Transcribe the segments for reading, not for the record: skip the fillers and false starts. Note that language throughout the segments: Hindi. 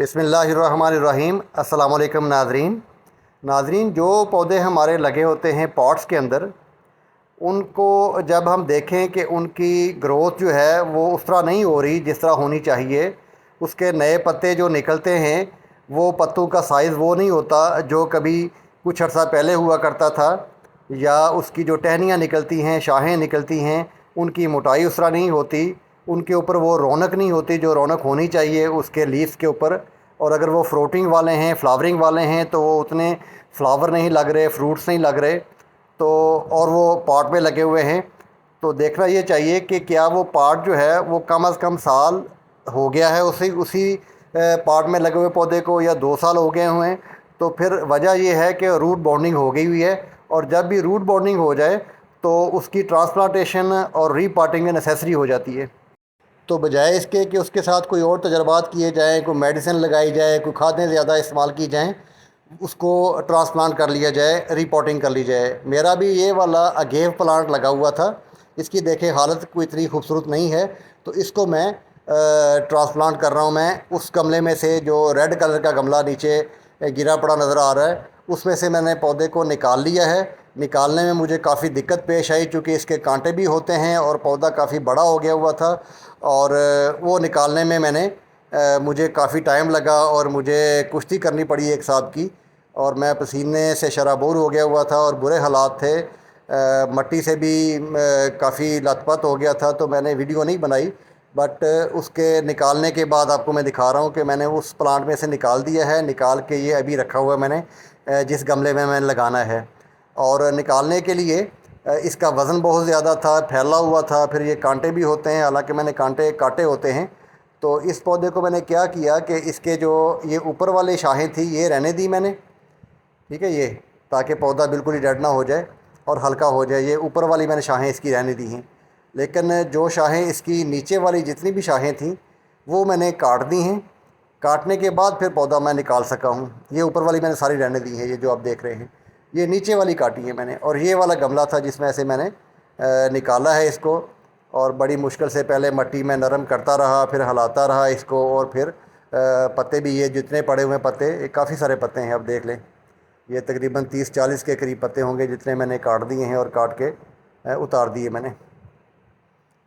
बिस्मिल्लाहिर्रहमानिर्रहीम। अस्सलाम वालेकुम नाज़रीन, जो पौधे हमारे लगे होते हैं पॉट्स के अंदर, उनको जब हम देखें कि उनकी ग्रोथ जो है वो उस तरह नहीं हो रही जिस तरह होनी चाहिए, उसके नए पत्ते जो निकलते हैं वो पत्तों का साइज़ वो नहीं होता जो कभी कुछ अर्सा पहले हुआ करता था, या उसकी जो टहनियाँ निकलती हैं, शाखें निकलती हैं, उनकी मोटाई उस तरह नहीं होती, उनके ऊपर वो रौनक नहीं होती जो रौनक होनी चाहिए उसके लीव्स के ऊपर। और अगर वो फ्रूटिंग वाले हैं, फ्लावरिंग वाले हैं, तो वो उतने फ्लावर नहीं लग रहे, फ्रूट्स नहीं लग रहे, तो और वो पॉट में लगे हुए हैं। तो देखना ये चाहिए कि क्या वो पॉट जो है वो कम अज़ कम साल हो गया है उसी उसी पॉट में लगे हुए पौधे को, या 2 साल हो गए हुए हैं। तो फिर वजह ये है कि रूट बॉन्डिंग हो गई हुई है, और जब भी रूट बॉन्डिंग हो जाए तो उसकी ट्रांसप्लांटेशन और रीपॉटिंग नेसेसरी हो जाती है। तो बजाय इसके कि उसके साथ कोई और तजर्बात किए जाएँ, कोई मेडिसिन लगाई जाए, कोई खादें ज़्यादा इस्तेमाल की जाएँ, उसको ट्रांसप्लांट कर लिया जाए, रीपॉटिंग कर ली जाए। मेरा भी ये वाला अगेव प्लांट लगा हुआ था, इसकी देखें हालत कोई इतनी खूबसूरत नहीं है, तो इसको मैं ट्रांसप्लांट कर रहा हूँ। मैं उस गमले में से, जो रेड कलर का गमला नीचे गिरा पड़ा नज़र आ रहा है, उसमें से मैंने पौधे को निकाल लिया है। निकालने में मुझे काफ़ी दिक्कत पेश आई, चूँकि इसके कांटे भी होते हैं और पौधा काफ़ी बड़ा हो गया हुआ था, और वो निकालने में मुझे काफ़ी टाइम लगा और मुझे कुश्ती करनी पड़ी एक साहब की, और मैं पसीने से शराबोर हो गया हुआ था और बुरे हालात थे। मट्टी से भी काफ़ी लथपथ हो गया था, तो मैंने वीडियो नहीं बनाई। बट उसके निकालने के बाद आपको मैं दिखा रहा हूँ कि मैंने उस प्लांट में से निकाल दिया है। निकाल के ये अभी रखा हुआ है मैंने, जिस गमले में मैंने लगाना है। और निकालने के लिए इसका वज़न बहुत ज़्यादा था, फैला हुआ था, फिर ये कांटे भी होते हैं, हालांकि मैंने कांटे काटे होते हैं। तो इस पौधे को मैंने क्या किया कि इसके जो ये ऊपर वाली शाखें थी ये रहने दी मैंने, ठीक है, ये ताकि पौधा बिल्कुल ही डेड ना हो जाए और हल्का हो जाए। ये ऊपर वाली मैंने शाखें इसकी रहने दी हैं, लेकिन जो शाखें इसकी नीचे वाली जितनी भी शाखें थीं वो मैंने काट दी हैं। काटने के बाद फिर पौधा मैं निकाल सका हूँ। ये ऊपर वाली मैंने सारी रहने दी हैं, ये जो आप देख रहे हैं, ये नीचे वाली काटी है मैंने। और ये वाला गमला था जिसमें से मैंने निकाला है इसको, और बड़ी मुश्किल से पहले मट्टी में नरम करता रहा, फिर हिलाता रहा इसको, और फिर पत्ते भी ये जितने पड़े हुए पत्ते, काफ़ी सारे पत्ते हैं, अब देख लें, ये तकरीबन 30-40 के करीब पत्ते होंगे जितने मैंने काट दिए हैं और काट के उतार दिए मैंने।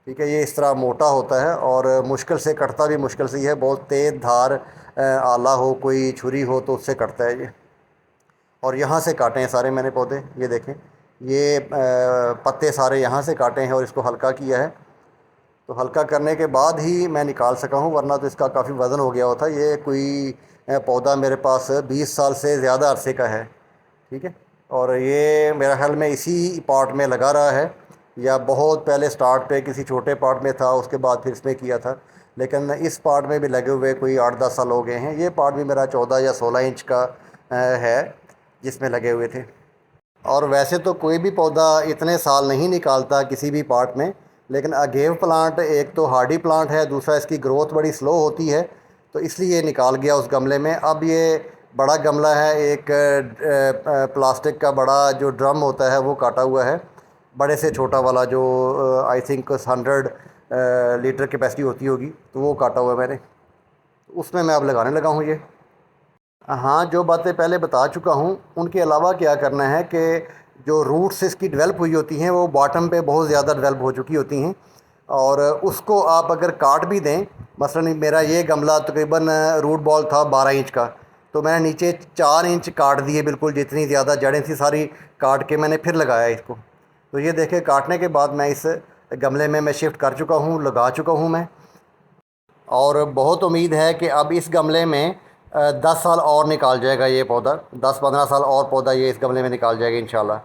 ठीक है, ये इस तरह मोटा होता है और मुश्किल से कटता भी मुश्किल से ही है। बहुत तेज़ धार आला हो, कोई छुरी हो, तो उससे कटता है ये। और यहाँ से काटे हैं सारे मैंने पौधे, ये देखें, ये पत्ते सारे यहाँ से काटे हैं और इसको हल्का किया है। तो हल्का करने के बाद ही मैं निकाल सका हूँ, वरना तो इसका काफ़ी वज़न हो गया होता। ये कोई पौधा मेरे पास 20 साल से ज़्यादा अरसे का है, ठीक है। और ये मेरा ख्याल में इसी पॉट में लगा रहा है, या बहुत पहले स्टार्ट पे किसी छोटे पॉट में था, उसके बाद फिर इसमें किया था। लेकिन इस पॉट में भी लगे हुए कोई 8-10 साल हो गए हैं। ये पॉट भी मेरा 14 या 16 इंच का है जिसमें लगे हुए थे। और वैसे तो कोई भी पौधा इतने साल नहीं निकालता किसी भी पॉट में, लेकिन अगेव प्लांट एक तो हार्डी प्लांट है, दूसरा इसकी ग्रोथ बड़ी स्लो होती है, तो इसलिए निकाल गया उस गमले में। अब ये बड़ा गमला है, एक प्लास्टिक का बड़ा जो ड्रम होता है वो काटा हुआ है, बड़े से छोटा वाला, जो आई थिंक 100 लीटर कैपेसिटी होती होगी, तो वो काटा हुआ है मैंने। उसमें मैं अब लगाने लगा हूँ ये। हाँ, जो बातें पहले बता चुका हूँ, उनके अलावा क्या करना है कि जो रूट्स इसकी डेवलप हुई होती हैं वो बॉटम पे बहुत ज़्यादा डेवलप हो चुकी होती हैं, और उसको आप अगर काट भी दें, मसलन मेरा ये गमला तकरीबन रूट बॉल था 12 इंच का, तो मैंने नीचे 4 इंच काट दिए, बिल्कुल जितनी ज़्यादा जड़ें थी सारी काट के मैंने फिर लगाया इसको। तो ये देखें, काटने के बाद मैं इस गमले में मैं शिफ्ट कर चुका हूँ, लगा चुका हूँ मैं। और बहुत उम्मीद है कि अब इस गमले में 10 साल और निकाल जाएगा ये पौधा, 10-15 साल और पौधा ये इस गमले में निकाल जाएगा इंशाल्लाह।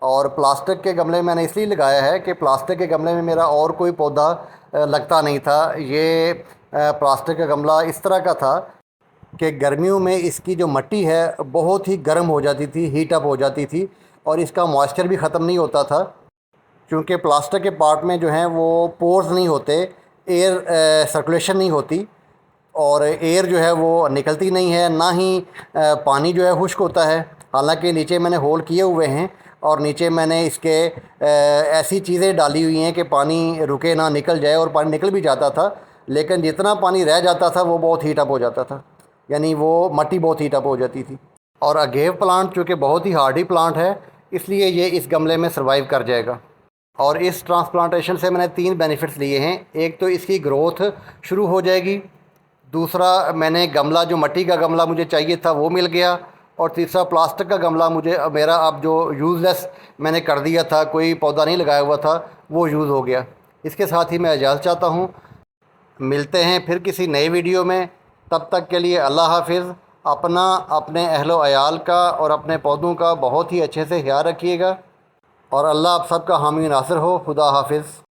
और प्लास्टिक के गमले मैंने इसलिए लगाया है कि प्लास्टिक के गमले में मेरा और कोई पौधा लगता नहीं था। ये प्लास्टिक का गमला इस तरह का था कि गर्मियों में इसकी जो मिट्टी है बहुत ही गर्म हो जाती थी, हीट अप हो जाती थी, और इसका मॉइस्चर भी ख़त्म नहीं होता था, क्योंकि प्लास्टिक के पार्ट में जो हैं वो पोर्स नहीं होते, एयर सर्कुलेशन नहीं होती, और एयर जो है वो निकलती नहीं है, ना ही पानी जो है खुश्क होता है। हालांकि नीचे मैंने होल किए हुए हैं, और नीचे मैंने इसके ऐसी चीज़ें डाली हुई हैं कि पानी रुके ना, निकल जाए, और पानी निकल भी जाता था, लेकिन जितना पानी रह जाता था वो बहुत हीट अप हो जाता था। यानी वो मट्टी बहुत हीटअप हो जाती थी। और अगेव प्लांट चूँकि बहुत ही हार्डी प्लांट है, इसलिए ये इस गमले में सर्वाइव कर जाएगा। और इस ट्रांसप्लांटेशन से मैंने 3 बेनिफिट्स लिए हैं। एक तो इसकी ग्रोथ शुरू हो जाएगी, दूसरा मैंने गमला, जो मट्टी का गमला मुझे चाहिए था वो मिल गया, और तीसरा प्लास्टिक का गमला मुझे मेरा अब जो यूज़लेस मैंने कर दिया था, कोई पौधा नहीं लगाया हुआ था, वो यूज़ हो गया। इसके साथ ही मैं इजाज़त चाहता हूँ। मिलते हैं फिर किसी नई वीडियो में। तब तक के लिए अल्लाह हाफिज़। अपना, अपने अहलो अयाल का और अपने पौधों का बहुत ही अच्छे से ख्याल रखिएगा, और अल्लाह आप सबका हामी नासिर हो। खुदा हाफिज़।